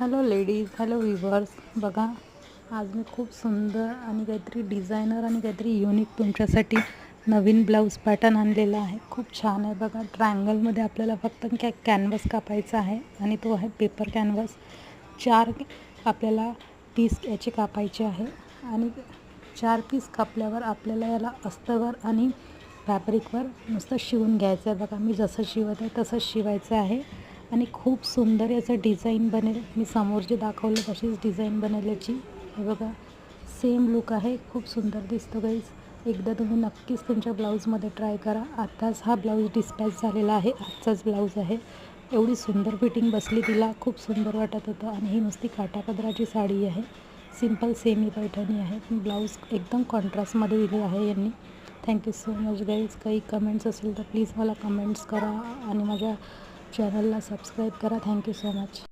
Hello ladies, hello viewers. बघा, आज मी खूप सुंदर आणि काहीतरी डिझायनर आणि काहीतरी युनिक तुमच्यासाठी नवीन ब्लाऊज पॅटर्न आणलेला आहे. खूप छान आहे. बघा, ट्रायंगलमध्ये आपल्याला फक्त कॅनव्हास कापायचा आहे आणि तो आहे पेपर कॅनव्हास. 4 आपल्याला पीस याचे कापायचे आहे आणि 4 पीस कापल्यावर आपल्याला याला अस्तरवर आणि फॅब्रिकवर नुसतं शिवून घ्यायचं आहे. बघा, मी जसं शिवत आहे तसंच शिवायचं आहे आणि खूप सुंदर याचं डिझाईन बनेल. मी समोर जे दाखवलं तशीच डिझाईन बनेल याची. हे बघा, सेम लुक आहे. खूप सुंदर दिसतो गाईज. एकदा तुम्ही नक्कीच तुमच्या ब्लाऊजमध्ये ट्राय करा. आत्ताच हा ब्लाऊज डिस्पॅच झालेला आहे. आजचाच ब्लाऊज आहे. एवढी सुंदर फिटिंग बसली तिला, खूप सुंदर वाटत होतं. आणि ही नुसती काठापदराची साडी आहे. सिंपल सेमी पैठणी आहे. ब्लाऊज एकदम कॉन्ट्रास्टमध्ये दिली आहे यांनी. Thank you so much guys. काही कमेंट्स असेल तर प्लीज मला कमेंट्स करा आणि माझ्या चॅनलला सबस्क्राईब करा. Thank you so much.